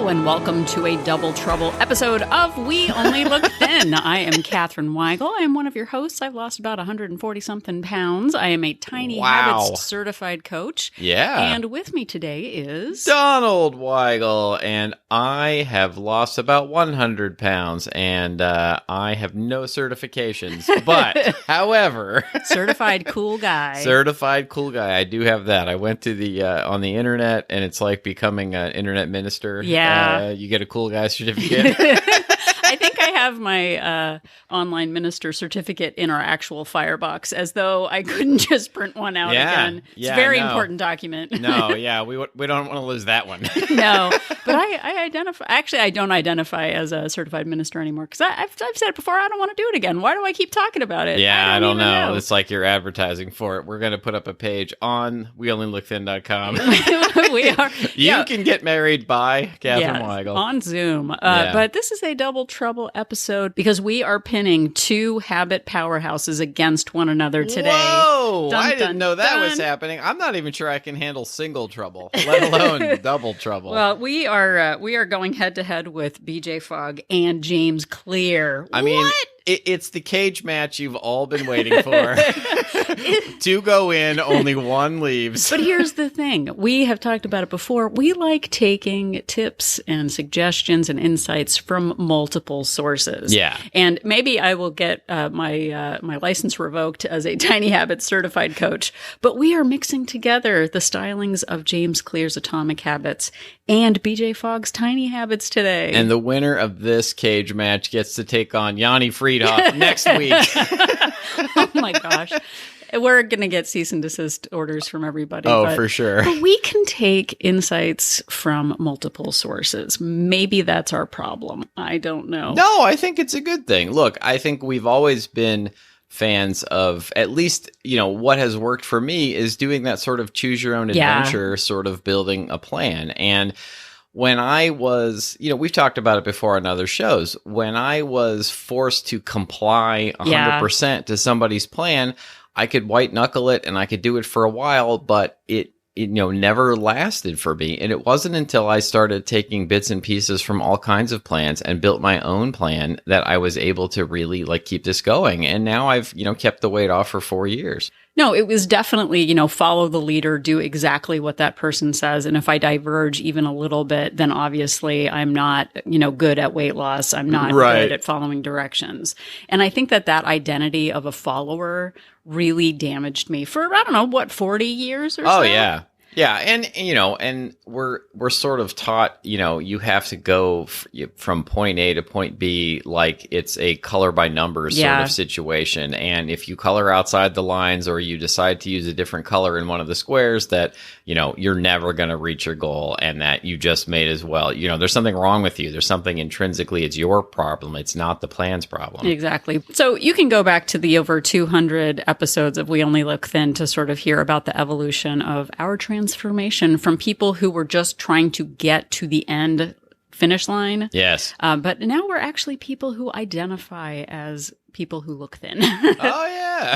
and welcome to a Double Trouble episode of We Only Look Thin. I am Katherine Weigel. I am one of your hosts. I've lost about 140-something pounds. I am a Tiny Habits certified coach. Yeah. And with me today is... Donald Weigel, and I have lost about 100 pounds, and I have no certifications. But, however... Certified cool guy. Certified cool guy. I do have that. I went to the on the internet, and it's like becoming an internet minister. Yeah. You get a cool guy certificate. I think I have my online minister certificate in our actual firebox, as though I couldn't just print one out again. It's a very important document. No, yeah, we don't want to lose that one. No, but I identify. Actually, I don't identify as a certified minister anymore because I've said it before. I don't want to do it again. Why do I keep talking about it? Yeah, I don't know. It's like you're advertising for it. We're going to put up a page on weonlylookthin.com. We are. You can get married by Katherine Weigel on Zoom. But this is a Double Trouble episode because we are pinning two habit powerhouses against one another today. Whoa! I didn't know that was happening. I'm not even sure I can handle single trouble, let alone double trouble. Well, we are going head to head with BJ Fogg and James Clear. I mean, it's the cage match you've all been waiting for. Two go in, only one leaves. But here's the thing. We have talked about it before. We like taking tips and suggestions and insights from multiple sources. Yeah. And maybe I will get my license revoked as a Tiny Habits certified coach. But we are mixing together the stylings of James Clear's Atomic Habits and BJ Fogg's Tiny Habits today. And the winner of this cage match gets to take on Yanni Friedhoff next week. Oh my gosh. We're going to get cease and desist orders from everybody. Oh, for sure. But we can take insights from multiple sources. Maybe that's our problem. I don't know. No, I think it's a good thing. Look, I think we've always been fans of, at least, what has worked for me is doing that sort of choose your own adventure, sort of building a plan. And when I was, we've talked about it before on other shows, when I was forced to comply 100% to somebody's plan, I could white knuckle it and I could do it for a while, but it never lasted for me. And it wasn't until I started taking bits and pieces from all kinds of plans and built my own plan that I was able to really keep this going. And now I've, kept the weight off for 4 years. No, it was definitely, follow the leader, do exactly what that person says. And if I diverge even a little bit, then obviously I'm not, good at weight loss. I'm not good at following directions. And I think that identity of a follower really damaged me for, 40 years or so? Oh, yeah. Yeah, and we're sort of taught, you have to go from point A to point B like it's a color by numbers sort of situation. And if you color outside the lines or you decide to use a different color in one of the squares, that, you're never going to reach your goal and that you just made as well. There's something wrong with you. There's something intrinsically, it's your problem. It's not the plan's problem. Exactly. So you can go back to the over 200 episodes of We Only Look Thin to sort of hear about the evolution of our transformation from people who were just trying to get to the end finish line. Yes. But now we're actually people who identify as people who look thin. Oh, yeah.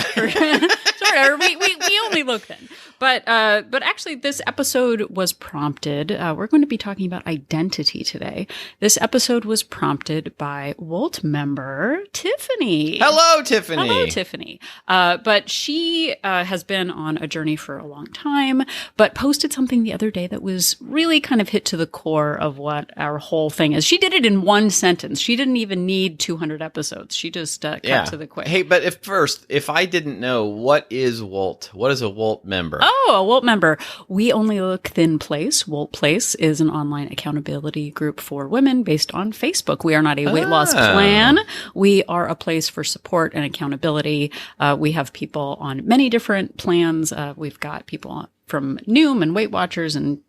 Sorry, we only look thin. But actually, this episode was prompted. We're going to be talking about identity today. This episode was prompted by Wolt member Tiffany. Hello, Tiffany. Hello, Tiffany. But she has been on a journey for a long time, but posted something the other day that was really kind of hit to the core of what our whole thing is. She did it in one sentence. She didn't even need 200 episodes. She just cut to the quick. Hey, but if I didn't know, what is Wolt? What is a Wolt member? Oh, a Wolt member. We Only Look Thin Place. Wolt Place is an online accountability group for women based on Facebook. We are not a weight loss plan. We are a place for support and accountability. We have people on many different plans. We've got people from Noom and Weight Watchers and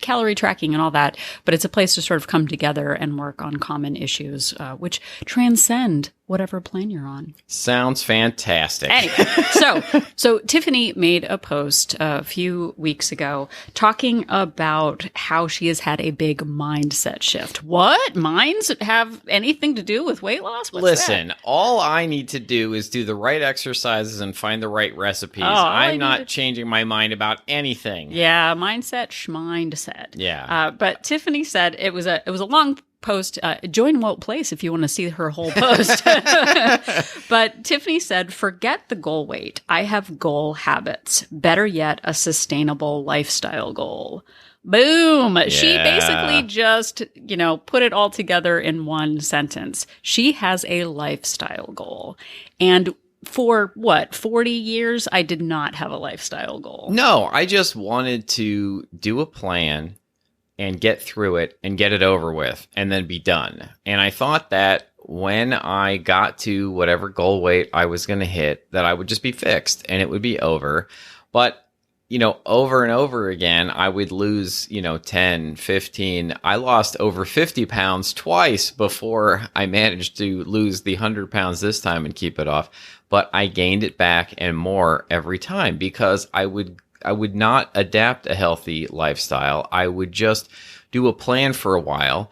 calorie tracking and all that, but it's a place to sort of come together and work on common issues, which transcend whatever plan you're on. Sounds fantastic. Anyway, so Tiffany made a post a few weeks ago talking about how she has had a big mindset shift. What? Minds have anything to do with weight loss? Listen, all I need to do is do the right exercises and find the right recipes. I'm not changing my mind about anything. Yeah, mindset. Yeah. But Tiffany said it was a long post. Join Woke Place if you want to see her whole post. But Tiffany said, forget the goal weight. I have goal habits. Better yet, a sustainable lifestyle goal. Boom. Yeah. She basically just, put it all together in one sentence. She has a lifestyle goal. And for 40 years, I did not have a lifestyle goal. No, I just wanted to do a plan and get through it and get it over with and then be done. And I thought that when I got to whatever goal weight I was going to hit, that I would just be fixed and it would be over. But, over and over again, I would lose, 10, 15. I lost over 50 pounds twice before I managed to lose the 100 pounds this time and keep it off. But I gained it back and more every time because I would not adapt a healthy lifestyle. I would just do a plan for a while,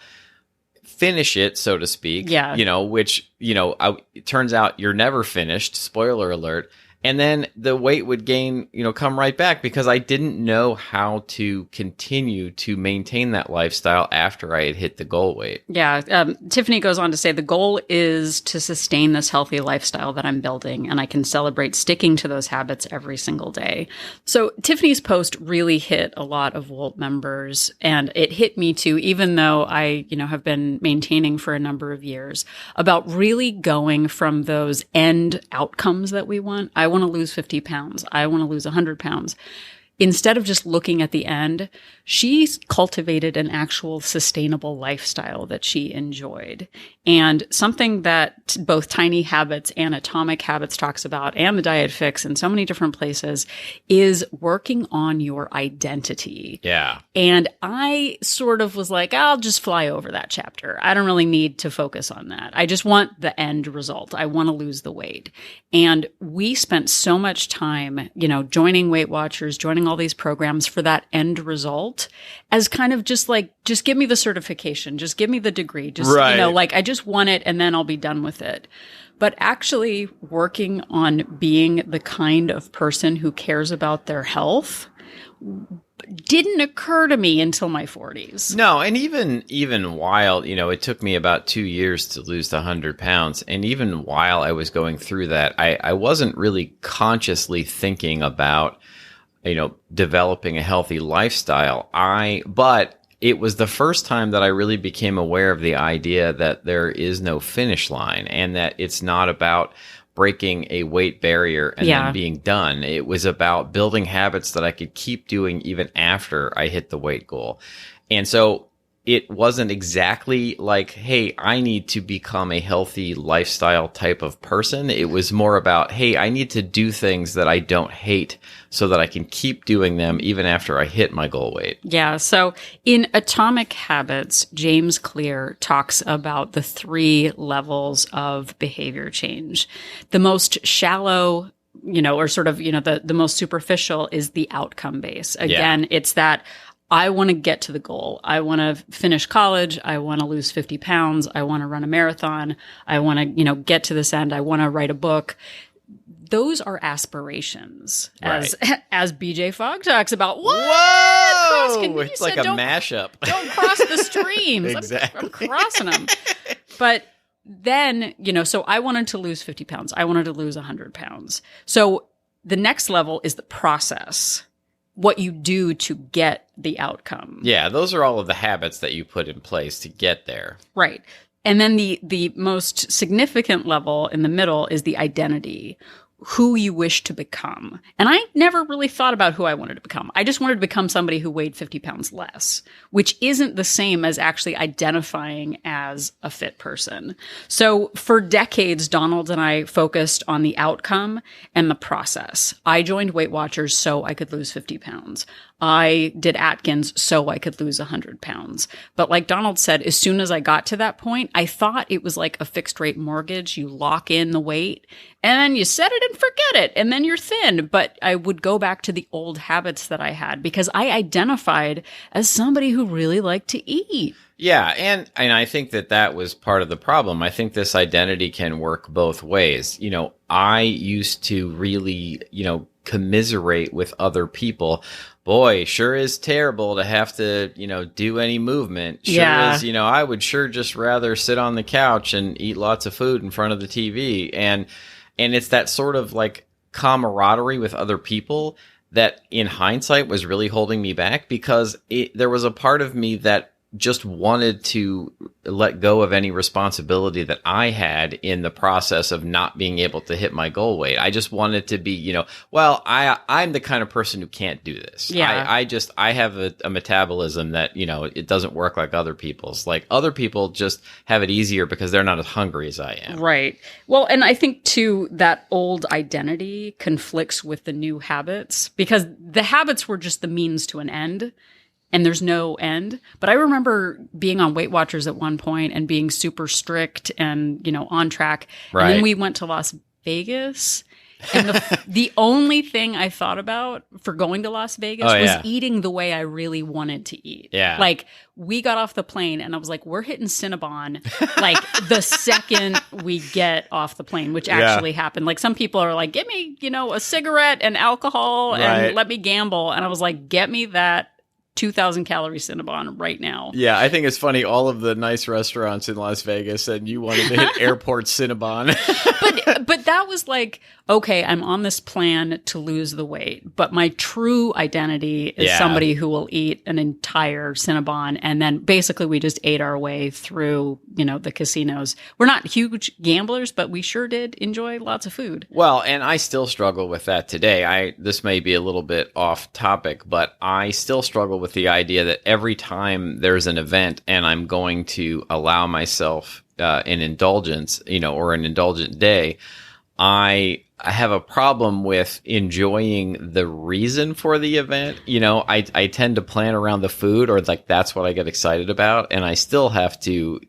finish it, so to speak. Yeah. It turns out you're never finished. Spoiler alert. And then the weight would come right back because I didn't know how to continue to maintain that lifestyle after I had hit the goal weight. Yeah. Tiffany goes on to say, the goal is to sustain this healthy lifestyle that I'm building, and I can celebrate sticking to those habits every single day. So Tiffany's post really hit a lot of Wolt members, and it hit me too, even though I, have been maintaining for a number of years, about really going from those end outcomes that we want. I want to lose 50 pounds. I want to lose 100 pounds. Instead of just looking at the end, she's cultivated an actual sustainable lifestyle that she enjoyed. And something that both Tiny Habits and Atomic Habits talks about, and the Diet Fix in so many different places, is working on your identity. Yeah. And I sort of was like, I'll just fly over that chapter. I don't really need to focus on that. I just want the end result. I want to lose the weight. And we spent so much time, joining Weight Watchers, joining all these programs for that end result as kind of just give me the certification, just give me the degree, I just want it and then I'll be done with it. But actually working on being the kind of person who cares about their health didn't occur to me until my 40s. No, and even while, it took me about 2 years to lose the 100 pounds. And even while I was going through that, I wasn't really consciously thinking about developing a healthy lifestyle. But it was the first time that I really became aware of the idea that there is no finish line and that it's not about breaking a weight barrier and then being done. It was about building habits that I could keep doing even after I hit the weight goal. And so it wasn't exactly like, hey, I need to become a healthy lifestyle type of person. It was more about, hey, I need to do things that I don't hate so that I can keep doing them even after I hit my goal weight. Yeah. So in Atomic Habits, James Clear talks about the 3 levels of behavior change. The most shallow, or sort of, the most superficial is the outcome base. Again, it's that I want to get to the goal. I want to finish college. I want to lose 50 pounds. I want to run a marathon. I want to, get to this end. I want to write a book. Those are aspirations, as BJ Fogg talks about. What? Whoa! It's like a mashup. Don't cross the streams. Exactly. I'm crossing them. But then, so I wanted to lose 50 pounds. I wanted to lose 100 pounds. So the next level is the process. What you do to get the outcome. Yeah, those are all of the habits that you put in place to get there. Right. And then the most significant level in the middle is the identity. who you wish to become. And I never really thought about who I wanted to become. I just wanted to become somebody who weighed 50 pounds less, which isn't the same as actually identifying as a fit person. So for decades, Donald and I focused on the outcome and the process. I joined Weight Watchers so I could lose 50 pounds. I did Atkins so I could lose 100 pounds. But like Donald said, as soon as I got to that point, I thought it was like a fixed rate mortgage. You lock in the weight and then you set it and forget it. And then you're thin. But I would go back to the old habits that I had because I identified as somebody who really liked to eat. Yeah, and I think that was part of the problem. I think this identity can work both ways. I used to really, commiserate with other people. Boy, sure is terrible to have to, do any movement. Sure is, I would sure just rather sit on the couch and eat lots of food in front of the TV. And it's that sort of like camaraderie with other people that in hindsight was really holding me back because there was a part of me that just wanted to let go of any responsibility that I had in the process of not being able to hit my goal weight. I just wanted to be, I'm the kind of person who can't do this. Yeah. I have a metabolism that, it doesn't work like other people's. Like other people just have it easier because they're not as hungry as I am. Right. Well, and I think too, that old identity conflicts with the new habits because the habits were just the means to an end. And there's no end. But I remember being on Weight Watchers at one point and being super strict and, on track. Right. And then we went to Las Vegas. And the only thing I thought about for going to Las Vegas was eating the way I really wanted to eat. Yeah. Like we got off the plane and I was like, we're hitting Cinnabon like the second we get off the plane, which actually happened. Like some people are like, get me, a cigarette and alcohol and let me gamble. And I was like, get me that 2,000 calorie Cinnabon right now. Yeah, I think it's funny. All of the nice restaurants in Las Vegas and you wanted to hit airport Cinnabon. But that was like, okay, I'm on this plan to lose the weight, but my true identity is somebody who will eat an entire Cinnabon. And then basically we just ate our way through, the casinos. We're not huge gamblers, but we sure did enjoy lots of food. Well, and I still struggle with that today. This may be a little bit off topic, but I still struggle with the idea that every time there's an event and I'm going to allow myself an indulgence, or an indulgent day, I have a problem with enjoying the reason for the event. I tend to plan around the food or like that's what I get excited about. And I still have to,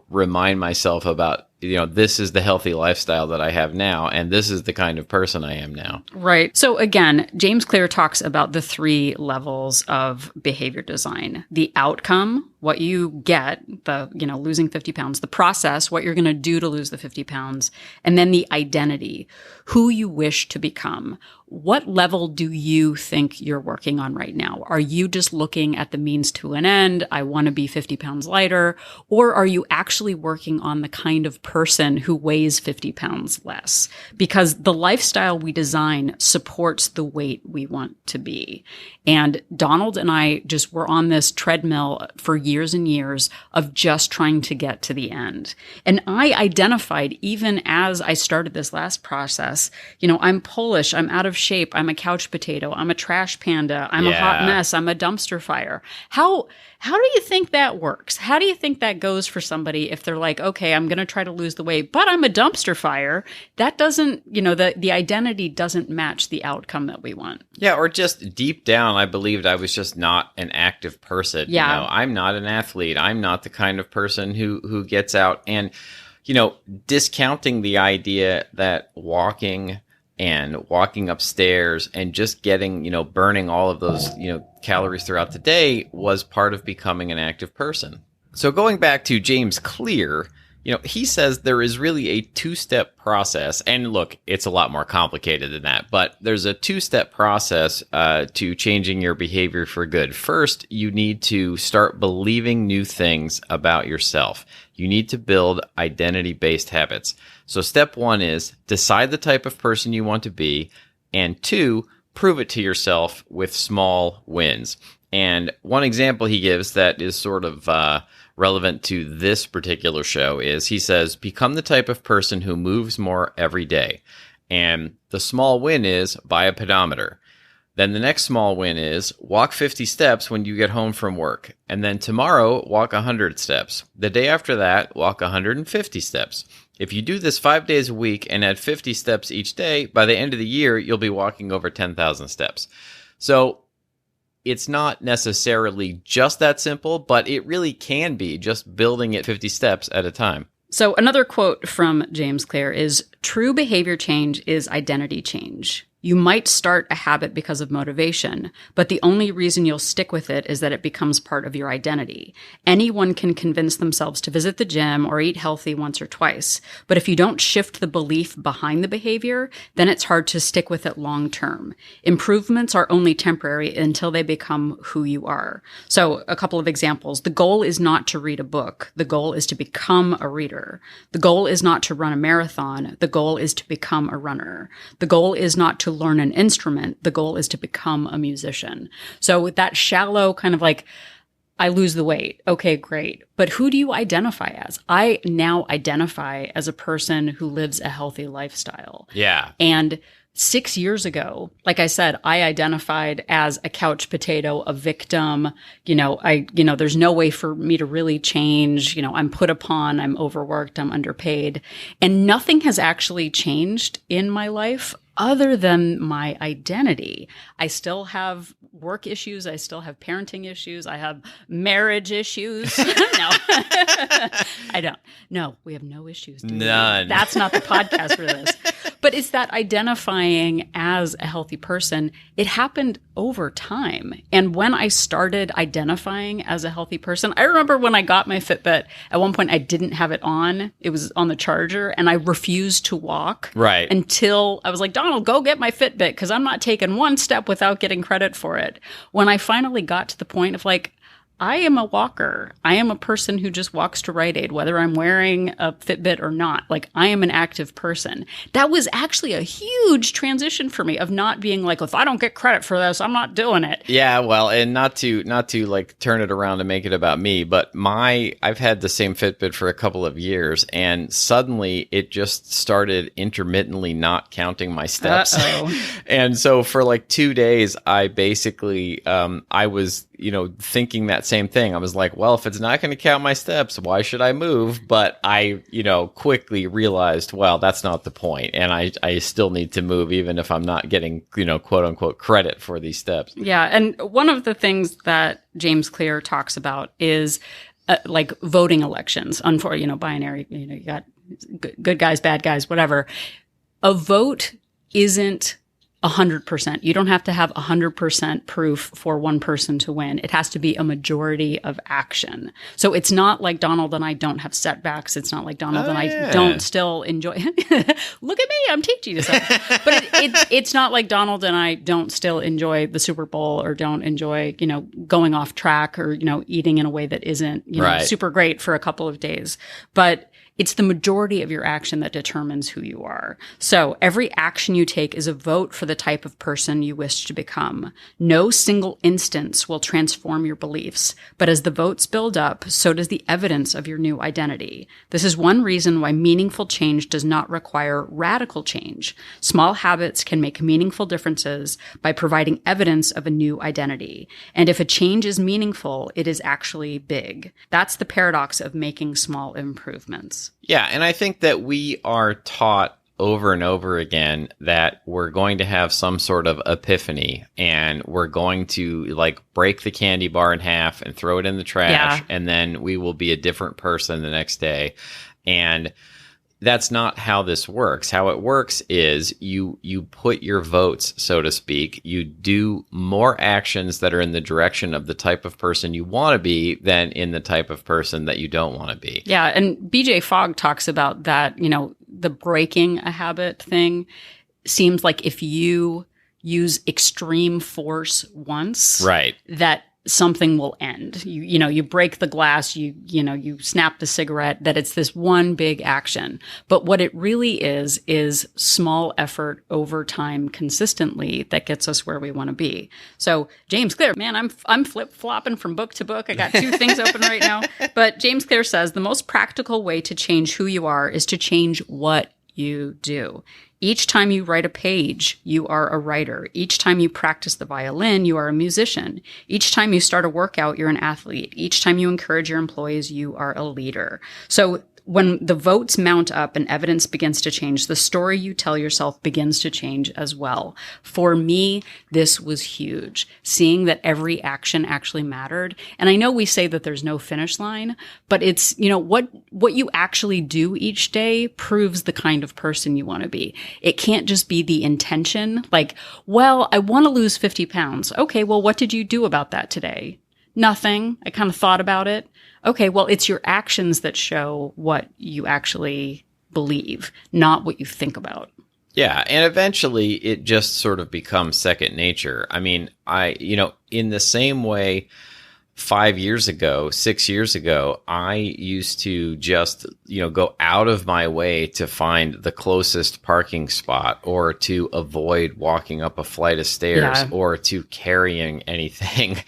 remind myself about, this is the healthy lifestyle that I have now. And this is the kind of person I am now. Right. So again, James Clear talks about the 3 levels of behavior design: the outcome, what you get, losing 50 pounds, the process, what you're going to do to lose the 50 pounds, and then the identity, who you wish to become. What level do you think you're working on right now? Are you just looking at the means to an end? I want to be 50 pounds lighter. Or are you actually working on the kind of person who weighs 50 pounds less? Because the lifestyle we design supports the weight we want to be. And Donald and I just were on this treadmill for years and years of just trying to get to the end. And I identified, even as I started this last process, I'm Polish, I'm out of shape, I'm a couch potato, I'm a trash panda, I'm a hot mess, I'm a dumpster fire. How do you think that works? How do you think that goes for somebody if they're like, okay, I'm going to try to lose the weight, but I'm a dumpster fire? That doesn't, the identity doesn't match the outcome that we want. Yeah, or just deep down, I believed I was just not an active person. Yeah. I'm not an athlete. I'm not the kind of person who gets out and, discounting the idea that walking upstairs and just getting, burning all of those, calories throughout the day was part of becoming an active person. So going back to James Clear, he says there is really a 2-step process. And look, it's a lot more complicated than that, but there's a 2-step process to changing your behavior for good. First, you need to start believing new things about yourself. You need to build identity-based habits. So step 1 is decide the type of person you want to be. And 2, prove it to yourself with small wins. And one example he gives that is sort of relevant to this particular show is he says, become the type of person who moves more every day. And the small win is buy a pedometer. Then the next small win is walk 50 steps when you get home from work. And then tomorrow, walk 100 steps. The day after that, walk 150 steps. If you do this 5 days a week and add 50 steps each day, by the end of the year, you'll be walking over 10,000 steps. So it's not necessarily just that simple, but it really can be just building it 50 steps at a time. So another quote from James Clear is, "True behavior change is identity change. You might start a habit because of motivation, but the only reason you'll stick with it is that it becomes part of your identity. Anyone can convince themselves to visit the gym or eat healthy once or twice, but if you don't shift the belief behind the behavior, then it's hard to stick with it long term. Improvements are only temporary until they become who you are." So a couple of examples. The goal is not to read a book. The goal is to become a reader. The goal is not to run a marathon. The goal is to become a runner. The goal is not to learn an instrument. The goal is to become a musician. So with that shallow kind of like, I lose the weight. Okay, great. But who do you identify as? I now identify as a person who lives a healthy lifestyle. Yeah. And 6 years ago, like I said, I identified as a couch potato, a victim. There's no way for me to really change. I'm put upon, I'm overworked, I'm underpaid. And nothing has actually changed in my life other than my identity. I still have work issues. I still have parenting issues. I have marriage issues. No, I don't. No, we have no issues. None. That's not the podcast for this. But it's that identifying as a healthy person. It happened over time. And when I started identifying as a healthy person, I remember when I got my Fitbit, at one point I didn't have it on. It was on the charger and I refused to walk. Right. Until I was like, Donald, go get my Fitbit because I'm not taking one step without getting credit for it. When I finally got to the point of like, I am a walker. I am a person who just walks to Rite Aid, whether I'm wearing a Fitbit or not. Like, I am an active person. That was actually a huge transition for me of not being like, if I don't get credit for this, I'm not doing it. Yeah, well, and not to like turn it around and make it about me, but I've had the same Fitbit for a couple of years, and suddenly it just started intermittently not counting my steps. And so for like 2 days, I basically, I was, thinking that same thing. I was like, well, if it's not going to count my steps, why should I move? But I, quickly realized, well, that's not the point. And I still need to move, even if I'm not getting, quote unquote, credit for these steps. Yeah. And one of the things that James Clear talks about is like voting elections. Binary, you got good guys, bad guys, whatever. A vote isn't 100%. You don't have to have 100% proof for one person to win. It has to be a majority of action. So it's not like Donald and I don't have setbacks. It's not like Donald and I don't still enjoy. Look at me, I'm teaching you something. But it's not like Donald and I don't still enjoy the Super Bowl or don't enjoy, going off track or, eating in a way that isn't, right, super great for a couple of days. But it's the majority of your action that determines who you are. So every action you take is a vote for the type of person you wish to become. No single instance will transform your beliefs, but as the votes build up, so does the evidence of your new identity. This is one reason why meaningful change does not require radical change. Small habits can make meaningful differences by providing evidence of a new identity. And if a change is meaningful, it is actually big. That's the paradox of making small improvements. Yeah, and I think that we are taught over and over again that we're going to have some sort of epiphany and we're going to like break the candy bar in half and throw it in the trash, and then we will be a different person the next day. And that's not how this works. How it works is you put your votes, so to speak. You do more actions that are in the direction of the type of person you want to be than in the type of person that you don't want to be. Yeah. And BJ Fogg talks about that, the breaking a habit thing seems like if you use extreme force once, right, that something will end. You break the glass, you snap the cigarette, that it's this one big action. But what it really is small effort over time consistently that gets us where we want to be. So James Clear, man, I'm flip-flopping from book to book. I got 2 things open right now. But James Clear says the most practical way to change who you are is to change what you do. Each time you write a page, you are a writer. Each time you practice the violin, you are a musician. Each time you start a workout, you're an athlete. Each time you encourage your employees, you are a leader. So when the votes mount up and evidence begins to change, the story you tell yourself begins to change as well. For me, this was huge, seeing that every action actually mattered. And I know we say that there's no finish line, but it's, what you actually do each day proves the kind of person you want to be. It can't just be the intention, like, well, I want to lose 50 pounds. Okay, well, what did you do about that today? Nothing. I kind of thought about it. Okay, well, it's your actions that show what you actually believe, not what you think about. Yeah, and eventually it just sort of becomes second nature. I mean, in the same way 5 years ago, 6 years ago, I used to just, go out of my way to find the closest parking spot or to avoid walking up a flight of stairs or to carrying anything.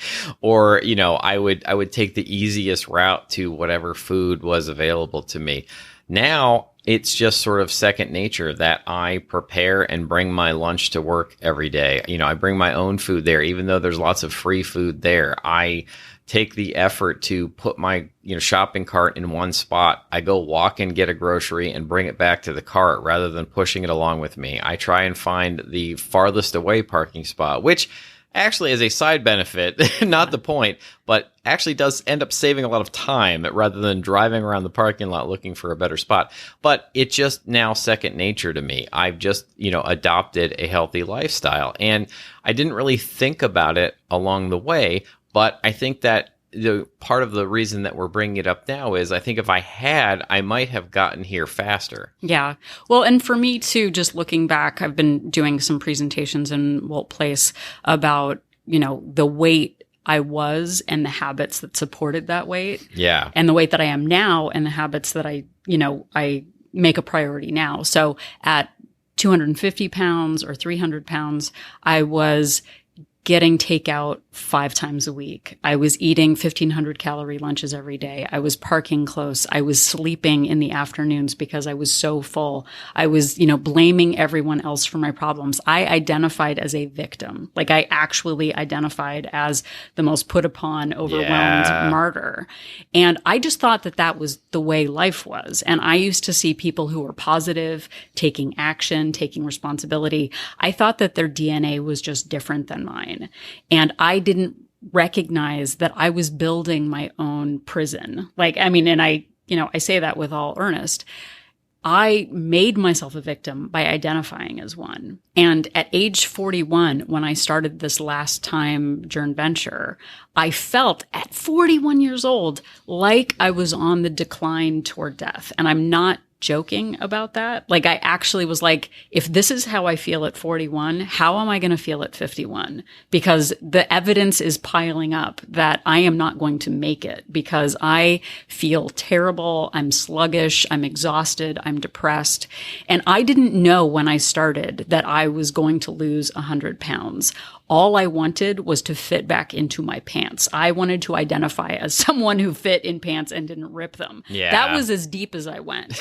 Or, I would take the easiest route to whatever food was available to me. Now it's just sort of second nature that I prepare and bring my lunch to work every day. I bring my own food there, even though there's lots of free food there. I take the effort to put my shopping cart in one spot. I go walk and get a grocery and bring it back to the cart rather than pushing it along with me. I try and find the farthest away parking spot, which actually is a side benefit, not the point, but actually does end up saving a lot of time rather than driving around the parking lot looking for a better spot. But it's just now second nature to me. I've just, adopted a healthy lifestyle, and I didn't really think about it along the way. But I think that the part of the reason that we're bringing it up now is I think if I had, I might have gotten here faster. Yeah. Well, and for me too, just looking back, I've been doing some presentations in Walt Place about, the weight I was and the habits that supported that weight. Yeah. And the weight that I am now and the habits that I make a priority now. So at 250 pounds or 300 pounds, I was getting takeout 5 times a week. I was eating 1,500 calorie lunches every day. I was parking close. I was sleeping in the afternoons because I was so full. I was, blaming everyone else for my problems. I identified as a victim. Like I actually identified as the most put upon, overwhelmed martyr. And I just thought that that was the way life was. And I used to see people who were positive, taking action, taking responsibility. I thought that their DNA was just different than mine. And I didn't recognize that I was building my own prison. I say that with all earnest. I made myself a victim by identifying as one. And at age 41, when I started this last time joint venture, I felt at 41 years old like I was on the decline toward death. And I'm not joking about that. Like I actually was like, if this is how I feel at 41, how am I going to feel at 51? Because the evidence is piling up that I am not going to make it because I feel terrible. I'm sluggish. I'm exhausted. I'm depressed. And I didn't know when I started that I was going to lose 100 pounds. All I wanted was to fit back into my pants. I wanted to identify as someone who fit in pants and didn't rip them. Yeah. That was as deep as I went.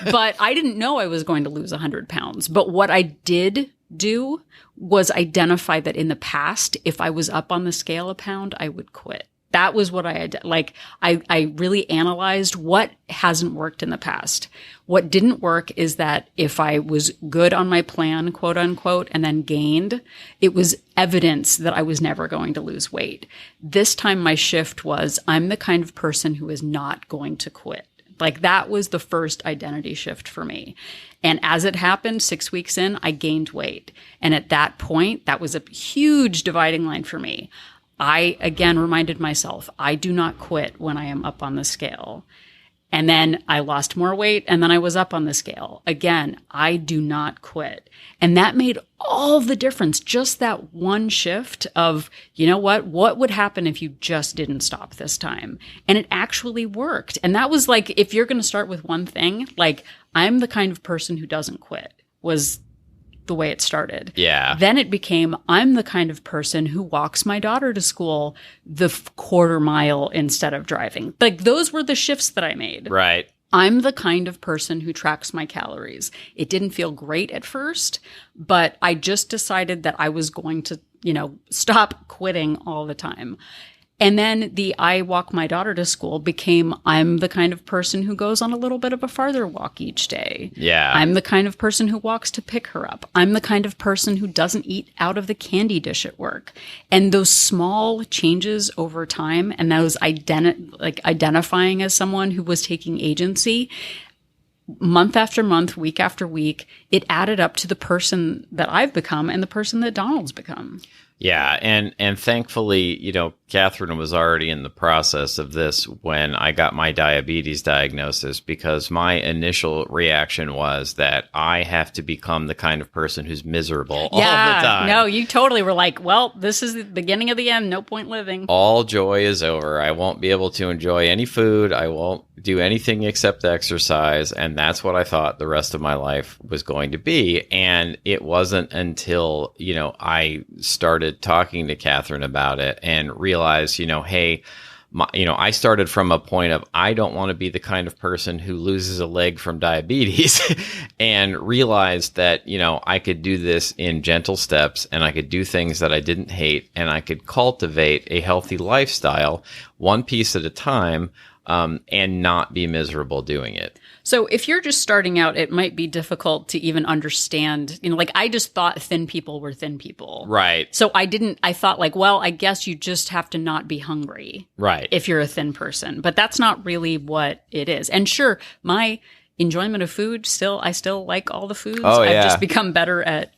But I didn't know I was going to lose 100 pounds. But what I did do was identify that in the past, if I was up on the scale a pound, I would quit. That was what I really analyzed what hasn't worked in the past. What didn't work is that if I was good on my plan, quote unquote, and then gained, it was evidence that I was never going to lose weight. This time my shift was I'm the kind of person who is not going to quit. Like that was the first identity shift for me. And as it happened, 6 weeks in, I gained weight. And at that point, that was a huge dividing line for me. I, again, reminded myself, I do not quit when I am up on the scale. And then I lost more weight and then I was up on the scale. Again, I do not quit. And that made all the difference. Just that one shift of, what would happen if you just didn't stop this time? And it actually worked. And that was like, if you're going to start with one thing, like I'm the kind of person who doesn't quit was the way it started. Yeah. Then it became, I'm the kind of person who walks my daughter to school the quarter mile instead of driving. Like those were the shifts that I made. Right. I'm the kind of person who tracks my calories. It didn't feel great at first, but I just decided that I was going to, stop quitting all the time. And then I walk my daughter to school became, I'm the kind of person who goes on a little bit of a farther walk each day. Yeah. I'm the kind of person who walks to pick her up. I'm the kind of person who doesn't eat out of the candy dish at work. And those small changes over time and those identifying as someone who was taking agency, month after month, week after week, it added up to the person that I've become and the person that Donald's become. Yeah, and thankfully, Catherine was already in the process of this when I got my diabetes diagnosis, because my initial reaction was that I have to become the kind of person who's miserable all the time. No, you totally were like, well, this is the beginning of the end. No point living. All joy is over. I won't be able to enjoy any food. I won't do anything except exercise. And that's what I thought the rest of my life was going to be. And it wasn't until, I started talking to Catherine about it and realized, hey, I started from a point of I don't want to be the kind of person who loses a leg from diabetes and realized that, I could do this in gentle steps and I could do things that I didn't hate and I could cultivate a healthy lifestyle one piece at a time and not be miserable doing it. So if you're just starting out, it might be difficult to even understand, I just thought thin people were thin people. Right. So I thought I guess you just have to not be hungry. Right. If you're a thin person, but that's not really what it is. And sure, my enjoyment of food I still like all the foods. Oh, yeah. I've just become better at,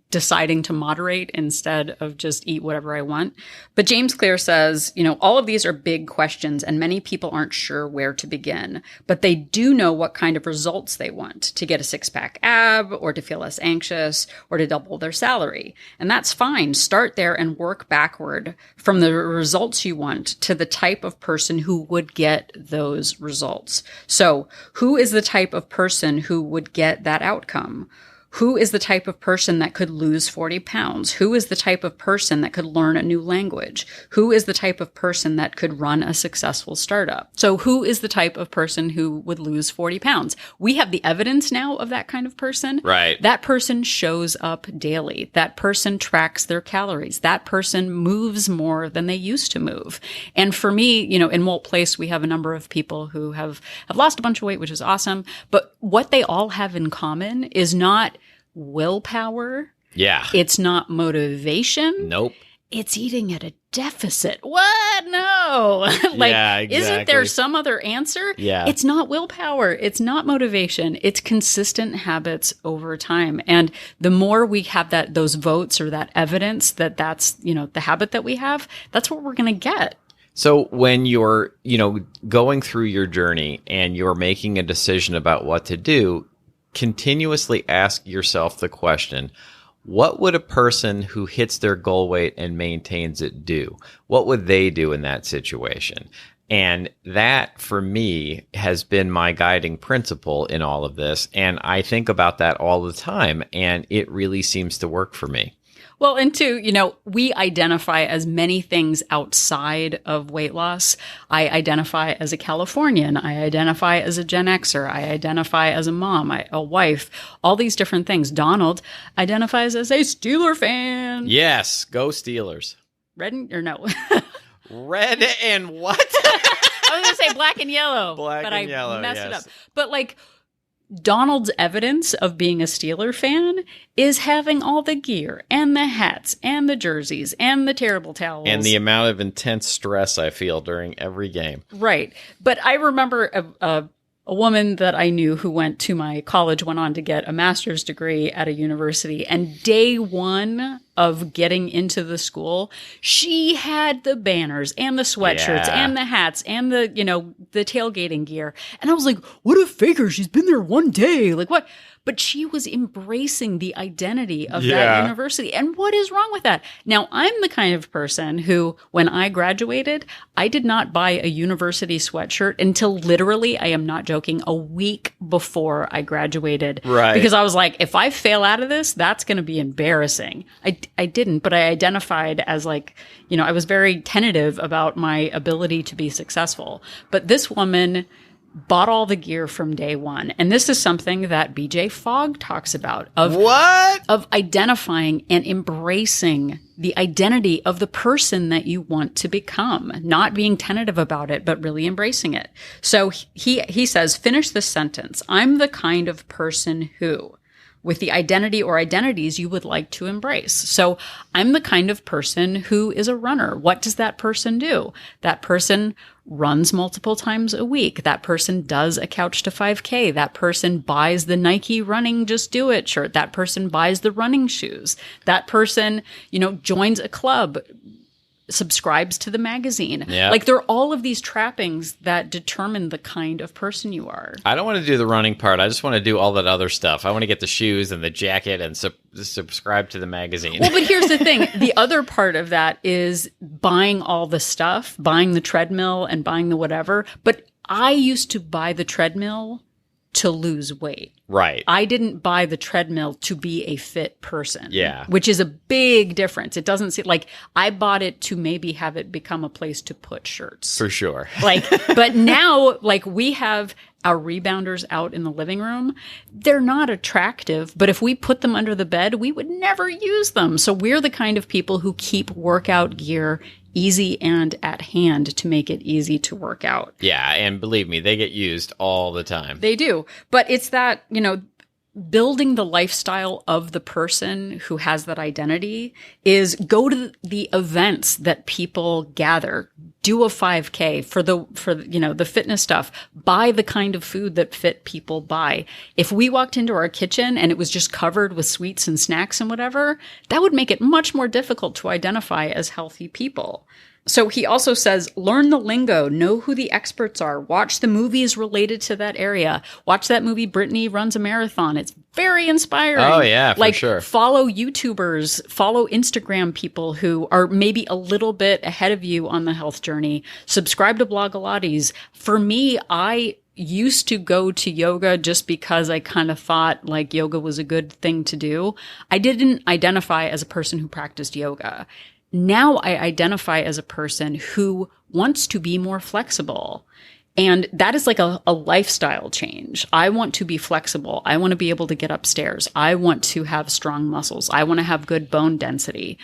deciding to moderate instead of just eat whatever I want. But James Clear says, all of these are big questions and many people aren't sure where to begin, but they do know what kind of results they want: to get a six-pack ab or to feel less anxious or to double their salary. And that's fine. Start there and work backward from the results you want to the type of person who would get those results. So who is the type of person who would get that outcome? Who is the type of person that could lose 40 pounds? Who is the type of person that could learn a new language? Who is the type of person that could run a successful startup? So who is the type of person who would lose 40 pounds? We have the evidence now of that kind of person. Right. That person shows up daily. That person tracks their calories. That person moves more than they used to move. And for me, in Walt Place, we have a number of people who have lost a bunch of weight, which is awesome. But what they all have in common is not willpower. Yeah. It's not motivation. Nope. It's eating at a deficit. What? No. Yeah, exactly. Isn't there some other answer? Yeah. It's not willpower. It's not motivation. It's consistent habits over time. And the more we have those votes or that evidence that's, the habit that we have, that's what we're going to get. So when you're, going through your journey and you're making a decision about what to do, continuously ask yourself the question, what would a person who hits their goal weight and maintains it do? What would they do in that situation? And that, for me, has been my guiding principle in all of this. And I think about that all the time, and it really seems to work for me. Well, and two, we identify as many things outside of weight loss. I identify as a Californian. I identify as a Gen Xer. I identify as a mom, a wife, all these different things. Donald identifies as a Steeler fan. Yes, go Steelers. Red or no? Red and what? I was going to say black and yellow. But I messed it up. But Donald's evidence of being a Steeler fan is having all the gear and the hats and the jerseys and the terrible towels. And the amount of intense stress I feel during every game. Right. But I remember a woman that I knew who went to my college, went on to get a master's degree at a university. And day one of getting into the school, she had the banners and the sweatshirts and the hats and the tailgating gear. And I was like, what a faker. She's been there one day. Like what? But she was embracing the identity of that university. And what is wrong with that? Now, I'm the kind of person who, when I graduated, I did not buy a university sweatshirt until literally, I am not joking, a week before I graduated. Right. Because I was like, if I fail out of this, that's going to be embarrassing. I didn't, but I identified as I was very tentative about my ability to be successful. But this woman bought all the gear from day one. And this is something that BJ Fogg talks about of identifying and embracing the identity of the person that you want to become, not being tentative about it, but really embracing it. So he says, finish this sentence. I'm the kind of person who, with the identity or identities you would like to embrace. So I'm the kind of person who is a runner. What does that person do? That person runs multiple times a week. That person does a couch to 5K. That person buys the Nike running Just Do It shirt. That person buys the running shoes. That person, joins a club, subscribes to the magazine. Yep. Like there are all of these trappings that determine the kind of person you are. I don't want to do the running part. I just want to do all that other stuff. I want to get the shoes and the jacket and subscribe to the magazine. Well, but here's the thing. The other part of that is buying all the stuff, buying the treadmill and buying the whatever. But I used to buy the treadmill to lose weight. Right. I didn't buy the treadmill to be a fit person. Yeah. Which is a big difference. It doesn't seem like I bought it to maybe have it become a place to put shirts. For sure. But now, we have our rebounders out in the living room. They're not attractive, but if we put them under the bed, we would never use them. So we're the kind of people who keep workout gear easy and at hand to make it easy to work out. Yeah, and believe me, they get used all the time. They do. But it's that, building the lifestyle of the person who has that identity is go to the events that people gather, do a 5K for the fitness stuff, buy the kind of food that fit people buy. If we walked into our kitchen and it was just covered with sweets and snacks and whatever, that would make it much more difficult to identify as healthy people. So he also says, learn the lingo, know who the experts are, watch the movies related to that area. Watch that movie, Brittany Runs a Marathon. It's very inspiring. Oh, yeah, for sure. Follow YouTubers, follow Instagram people who are maybe a little bit ahead of you on the health journey. Subscribe to Blogilates. For me, I used to go to yoga just because I kind of thought yoga was a good thing to do. I didn't identify as a person who practiced yoga. Now I identify as a person who wants to be more flexible. And that is a lifestyle change. I want to be flexible. I want to be able to get upstairs. I want to have strong muscles. I want to have good bone density.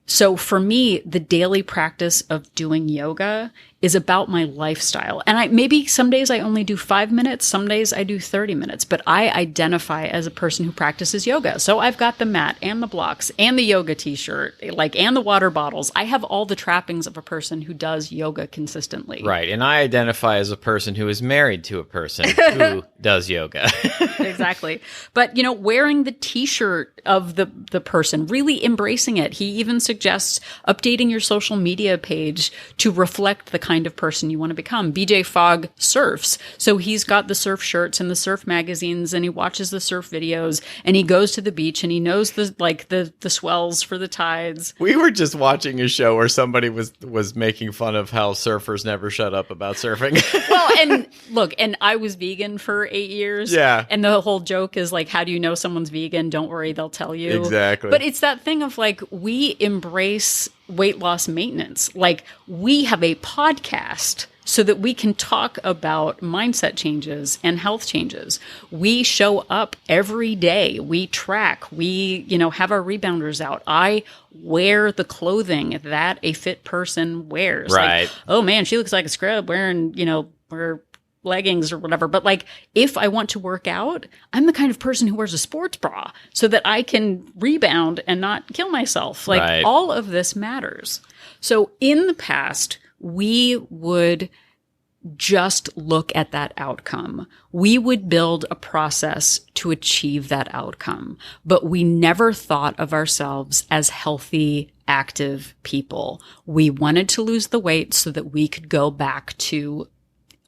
So for me, the daily practice of doing yoga is about my lifestyle. And maybe some days I only do 5 minutes, some days I do 30 minutes, but I identify as a person who practices yoga. So I've got the mat and the blocks and the yoga t-shirt, and the water bottles. I have all the trappings of a person who does yoga consistently. Right. And I identify as a person who is married to a person who does yoga. Exactly. But, wearing the t-shirt of the person, really embracing it. He even suggests updating your social media page to reflect the kind of person you want to become. BJ Fogg surfs. So he's got the surf shirts and the surf magazines, and he watches the surf videos, and he goes to the beach and he knows the swells for the tides. We were just watching a show where somebody was making fun of how surfers never shut up about surfing. Well, and look, and I was vegan for 8 years. Yeah. And the whole joke is how do you know someone's vegan? Don't worry, they'll tell you. Exactly. But it's that thing of we embrace weight loss maintenance. We have a podcast so that we can talk about mindset changes and health changes. We show up every day. We track. We, have our rebounders out. I wear the clothing that a fit person wears. Right. Oh man, she looks like a scrub wearing, her leggings or whatever. But if I want to work out, I'm the kind of person who wears a sports bra so that I can rebound and not kill myself. Right. All of this matters. So in the past, we would just look at that outcome. We would build a process to achieve that outcome, but we never thought of ourselves as healthy, active people. We wanted to lose the weight so that we could go back to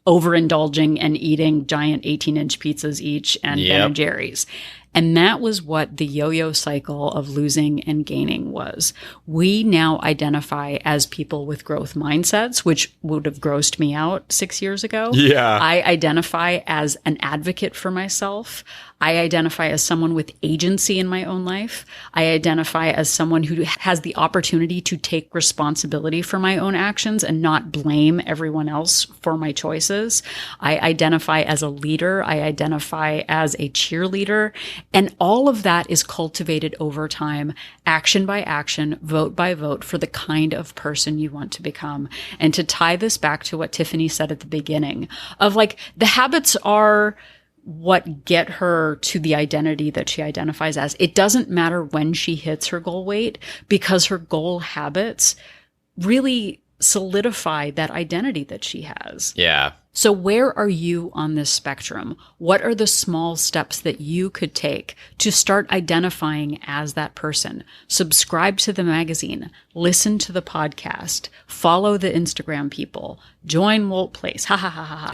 overindulging and eating giant 18-inch pizzas each and Ben and Jerry's. And that was what the yo-yo cycle of losing and gaining was. We now identify as people with growth mindsets, which would have grossed me out 6 years ago. Yeah. I identify as an advocate for myself. I identify as someone with agency in my own life. I identify as someone who has the opportunity to take responsibility for my own actions and not blame everyone else for my choices. I identify as a leader. I identify as a cheerleader. And all of that is cultivated over time, action by action, vote by vote, for the kind of person you want to become. And to tie this back to what Tiffany said at the beginning of like, the habits are what get her to the identity that she identifies as. It doesn't matter when she hits her goal weight, because her goal habits really solidify that identity that she has. Yeah. So where are you on this spectrum? What are the small steps that you could take to start identifying as that person? Subscribe to the magazine, listen to the podcast, follow the Instagram people, join Wolt Place. Ha ha ha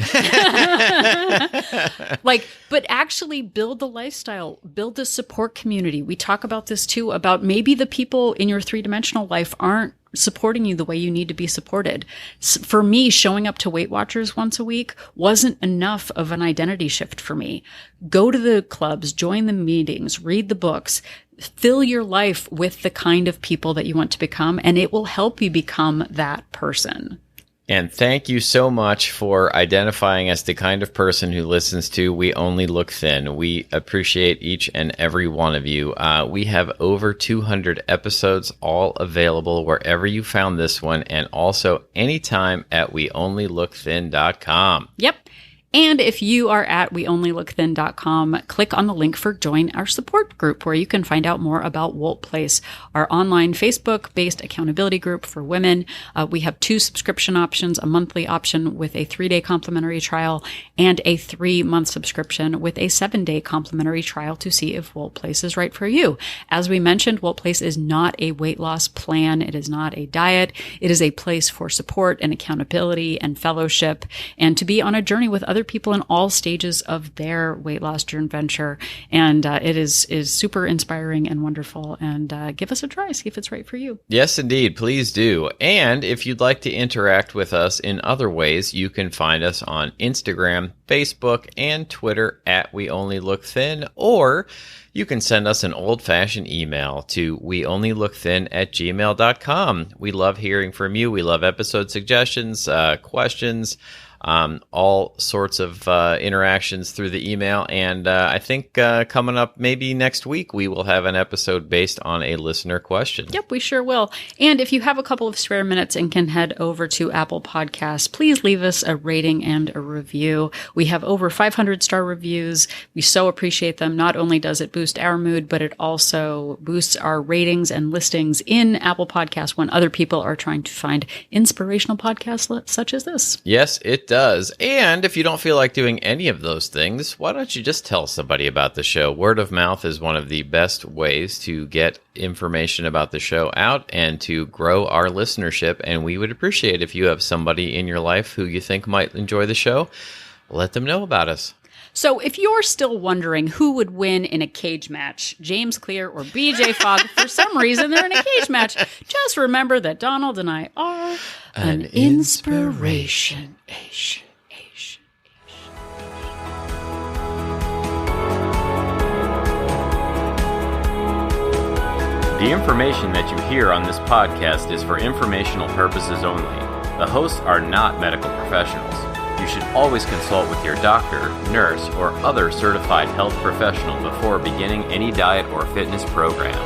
ha. Like, but actually build the lifestyle, build the support community. We talk about this too, about maybe the people in your three-dimensional life aren't supporting you the way you need to be supported. For me, showing up to Weight Watchers once a week wasn't enough of an identity shift for me. Go to the clubs, join the meetings, read the books, fill your life with the kind of people that you want to become, and it will help you become that person. And thank you so much for identifying as the kind of person who listens to We Only Look Thin. We appreciate each and every one of you. We have over 200 episodes, all available wherever you found this one, and also anytime at weonlylookthin.com. Yep. And if you are at weonlylookthin.com, click on the link for Join Our Support Group, where you can find out more about Wolt Place, our online Facebook-based accountability group for women. We have 2 subscription options, a monthly option with a 3-day complimentary trial and a 3-month subscription with a 7-day complimentary trial to see if Wolt Place is right for you. As we mentioned, Wolt Place is not a weight loss plan. It is not a diet. It is a place for support and accountability and fellowship, and to be on a journey with other people in all stages of their weight loss journey venture. And it is super inspiring and wonderful. And give us a try, see if it's right for you. Yes, indeed. Please do. And if you'd like to interact with us in other ways, you can find us on Instagram, Facebook, and Twitter at We Only Look Thin, or you can send us an old-fashioned email to weonlylookthin@gmail.com. We love hearing from you. We love episode suggestions, questions, all sorts of interactions through the email. And I think coming up maybe next week, we will have an episode based on a listener question. Yep, we sure will. And if you have a couple of spare minutes and can head over to Apple Podcasts, please leave us a rating and a review. We have over 500-star reviews. We so appreciate them. Not only does it boost our mood, but it also boosts our ratings and listings in Apple Podcasts when other people are trying to find inspirational podcasts such as this. Yes, it does. And if you don't feel like doing any of those things, why don't you just tell somebody about the show? Word of mouth is one of the best ways to get information about the show out and to grow our listenership. And we would appreciate if you have somebody in your life who you think might enjoy the show. Let them know about us. So if you're still wondering who would win in a cage match, James Clear or BJ Fogg, for some reason they're in a cage match, just remember that Donald and I are an inspiration. The information that you hear on this podcast is for informational purposes only. The hosts are not medical professionals. You should always consult with your doctor, nurse, or other certified health professional before beginning any diet or fitness program.